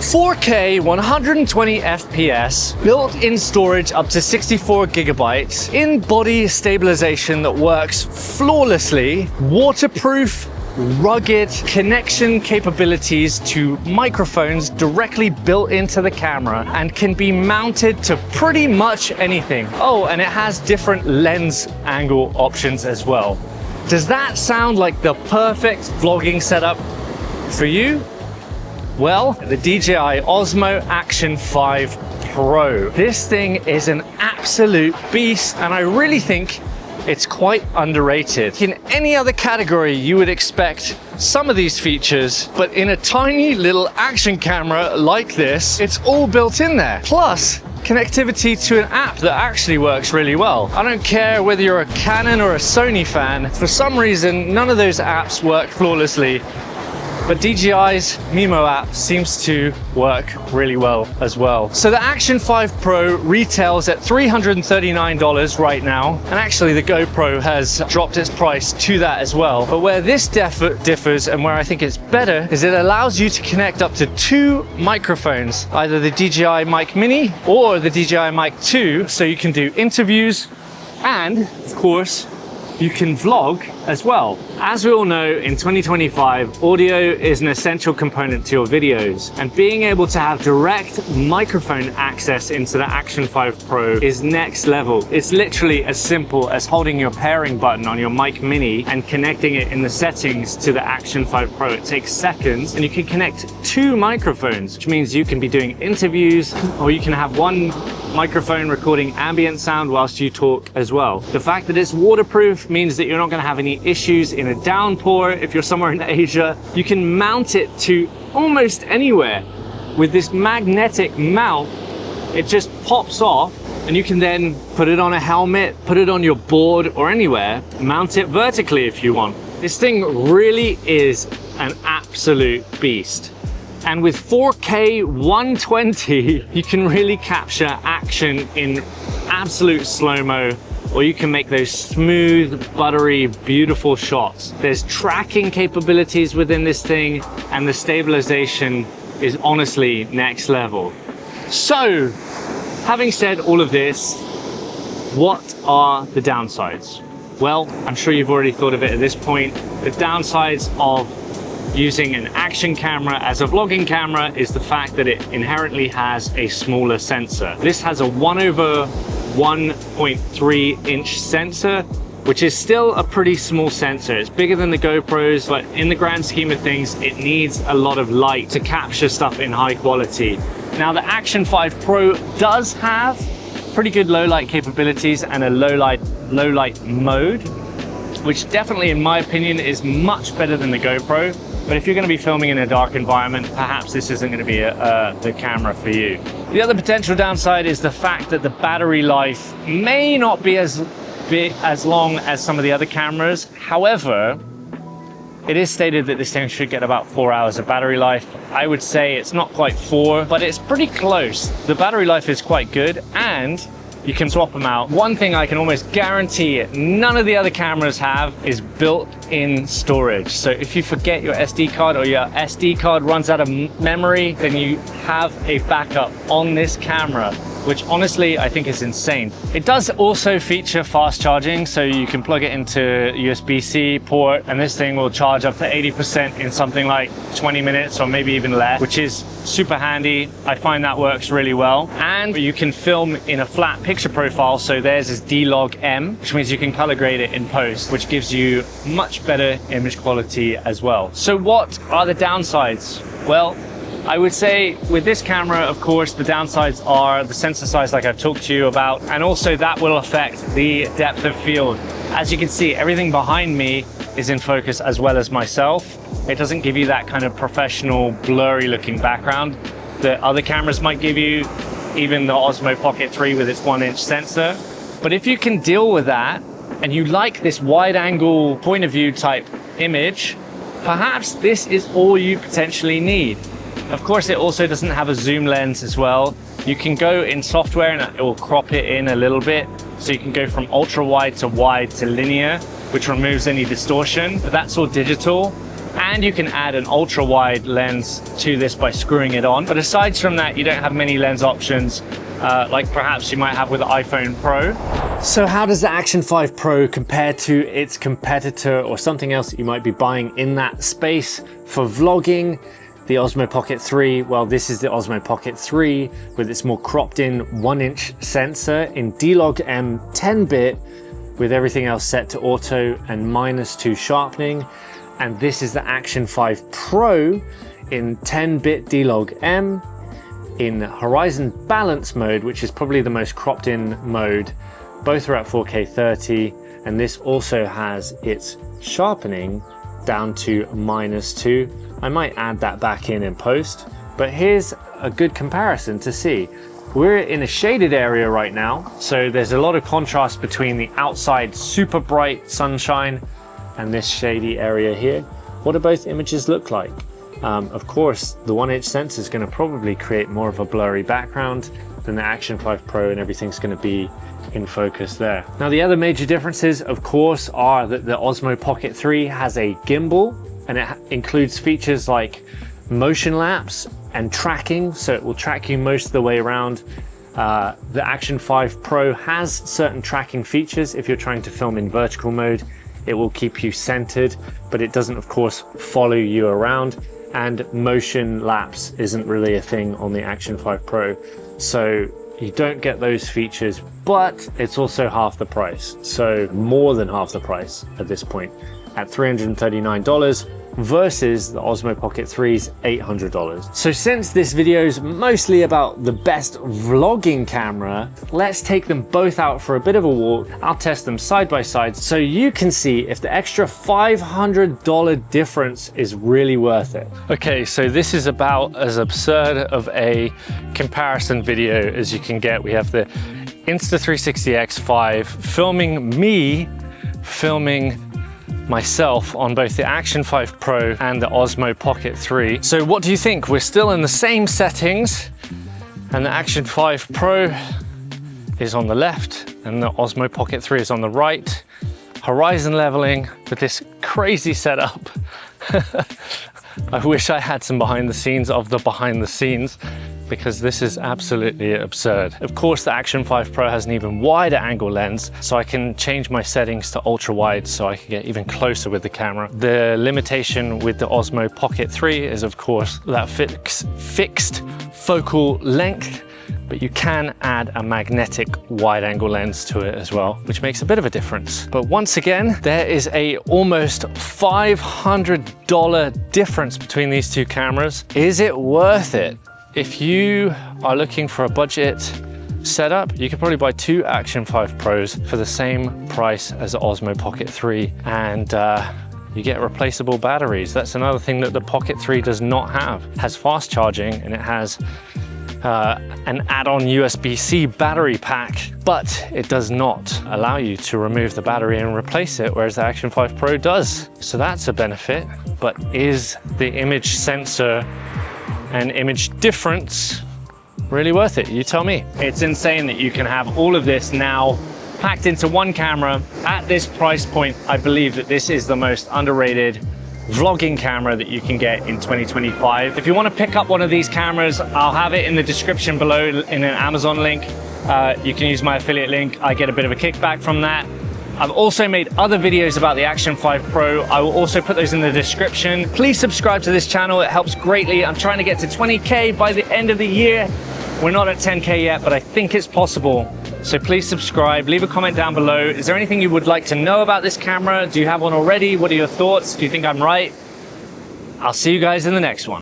4K 120 FPS, built-in storage up to 64 gigabytes, in-body stabilization that works flawlessly, waterproof, rugged connection capabilities to microphones directly built into the camera and can be mounted to pretty much anything. Oh, and it has different lens angle options as well. Does that sound like the perfect vlogging setup for you? Well, the DJI Osmo Action 5 Pro. This thing is an absolute beast, and I really think it's quite underrated. In any other category, you would expect some of these features, but in a tiny little action camera like this, it's all built in there. Plus, connectivity to an app that actually works really well. I don't care whether you're a Canon or a Sony fan, for some reason, none of those apps work flawlessly. But DJI's Mimo app seems to work really well as well. So the Action 5 Pro retails at $339 right now. And actually the GoPro has dropped its price to that as well. But where this differs and where I think it's better is it allows you to connect up to 2 microphones, either the DJI Mic Mini or the DJI Mic 2. So you can do interviews and, of course, you can vlog as well. As we all know, in 2025, audio is an essential component to your videos, and being able to have direct microphone access into the Action 5 Pro is next level. It's literally as simple as holding your pairing button on your Mic Mini and connecting it in the settings to the Action 5 Pro. It takes seconds, and you can connect 2 microphones, which means you can be doing interviews, or you can have one microphone recording ambient sound whilst you talk as well. The fact that it's waterproof means that you're not going to have any issues in a downpour. If you're somewhere in Asia, you can mount it to almost anywhere. With this magnetic mount, it just pops off, and you can then put it on a helmet, put it on your board or anywhere, mount it vertically if you want. This thing really is an absolute beast. And with 4K 120, you can really capture action in absolute slow-mo, or you can make those smooth, buttery, beautiful shots. There's tracking capabilities within this thing, and the stabilization is honestly next level. So, having said all of this, what are the downsides? Well, I'm sure you've already thought of it at this point. The downsides of using an action camera as a vlogging camera is the fact that it inherently has a smaller sensor. This has a 1/1.3 inch sensor, which is still a pretty small sensor. It's bigger than the GoPros, but in the grand scheme of things, it needs a lot of light to capture stuff in high quality. Now, the Action 5 Pro does have pretty good low light capabilities and a low light mode, which definitely, in my opinion, is much better than the GoPro. But if you're going to be filming in a dark environment, perhaps this isn't going to be the camera for you. The other potential downside is the fact that the battery life may not be as long as some of the other cameras. However, it is stated that this thing should get about 4 hours of battery life. I would say it's not quite 4, but it's pretty close. The battery life is quite good, and you can swap them out. One thing I can almost guarantee none of the other cameras have is built-in storage. So if you forget your SD card or your SD card runs out of memory, then you have a backup on this camera, which honestly I think is insane. It does also feature fast charging, so you can plug it into USB-C port, and this thing will charge up to 80% in something like 20 minutes or maybe even less, which is super handy. I find that works really well. And you can film in a flat picture profile, so theirs is D-Log-M, which means you can color grade it in post, which gives you much better image quality as well. So what are the downsides? Well, I would say with this camera, of course, the downsides are the sensor size, like I've talked to you about, and also that will affect the depth of field. As you can see, everything behind me is in focus as well as myself. It doesn't give you that kind of professional, blurry looking background that other cameras might give you, even the Osmo Pocket 3 with its 1-inch sensor. But if you can deal with that, and you like this wide angle point of view type image, perhaps this is all you potentially need. Of course, it also doesn't have a zoom lens as well. You can go in software and it will crop it in a little bit. So you can go from ultra wide to linear, which removes any distortion, but that's all digital. And you can add an ultra wide lens to this by screwing it on. But aside from that, you don't have many lens options like perhaps you might have with the iPhone Pro. So how does the Action 5 Pro compare to its competitor or something else that you might be buying in that space? For vlogging, the Osmo Pocket 3, well, this is the Osmo Pocket 3 with its more cropped in 1-inch sensor in D-Log-M 10-bit with everything else set to auto and -2 sharpening. And this is the Action 5 Pro in 10-bit D-Log-M in horizon balance mode, which is probably the most cropped in mode. Both are at 4K 30, and this also has its sharpening down to -2. I might add that back in post, but here's a good comparison to see. We're in a shaded area right now, so there's a lot of contrast between the outside super bright sunshine and this shady area here. What do both images look like? Of course, the 1-inch sensor is going to probably create more of a blurry background than the Action 5 Pro, and everything's going to be in focus there. Now, the other major differences, of course, are that the Osmo Pocket 3 has a gimbal, and it includes features like motion lapse and tracking, so it will track you most of the way around. The Action 5 Pro has certain tracking features. If you're trying to film in vertical mode, it will keep you centered, but it doesn't, of course, follow you around. And motion lapse isn't really a thing on the Action 5 Pro. So you don't get those features, but it's also half the price. So more than half the price at this point at $339 versus the Osmo Pocket 3's $800. So since this video is mostly about the best vlogging camera, let's take them both out for a bit of a walk. I'll test them side by side so you can see if the extra $500 difference is really worth it. Okay, so this is about as absurd of a comparison video as you can get. We have the Insta360 X5 filming me, filming myself on both the Action 5 Pro and the Osmo Pocket 3. So what do you think? We're still in the same settings, and the Action 5 Pro is on the left and the Osmo Pocket 3 is on the right. Horizon leveling with this crazy setup. I wish I had some behind the scenes of the behind the scenes, because this is absolutely absurd. Of course, the Action 5 Pro has an even wider angle lens, so I can change my settings to ultra wide so I can get even closer with the camera. The limitation with the Osmo Pocket 3 is, of course, that fixed focal length, but you can add a magnetic wide angle lens to it as well, which makes a bit of a difference. But once again, there is a almost $500 difference between these two cameras. Is it worth it? If you are looking for a budget setup, you could probably buy two Action 5 Pros for the same price as the Osmo Pocket 3, and you get replaceable batteries. That's another thing that the Pocket 3 does not have. It has fast charging, and it has an add-on USB-C battery pack, but it does not allow you to remove the battery and replace it, whereas the Action 5 Pro does. So that's a benefit, but is the image sensor and image difference really worth it? You tell me. It's insane that you can have all of this now packed into one camera at this price point. I believe that this is the most underrated vlogging camera that you can get in 2025. If you want to pick up one of these cameras, I'll have it in the description below in an Amazon link. You can use my affiliate link. I get a bit of a kickback from that. I've also made other videos about the Action 5 Pro. I will also put those in the description. Please subscribe to this channel. It helps greatly. I'm trying to get to 20K by the end of the year. We're not at 10K yet, but I think it's possible. So please subscribe, leave a comment down below. Is there anything you would like to know about this camera? Do you have one already? What are your thoughts? Do you think I'm right? I'll see you guys in the next one.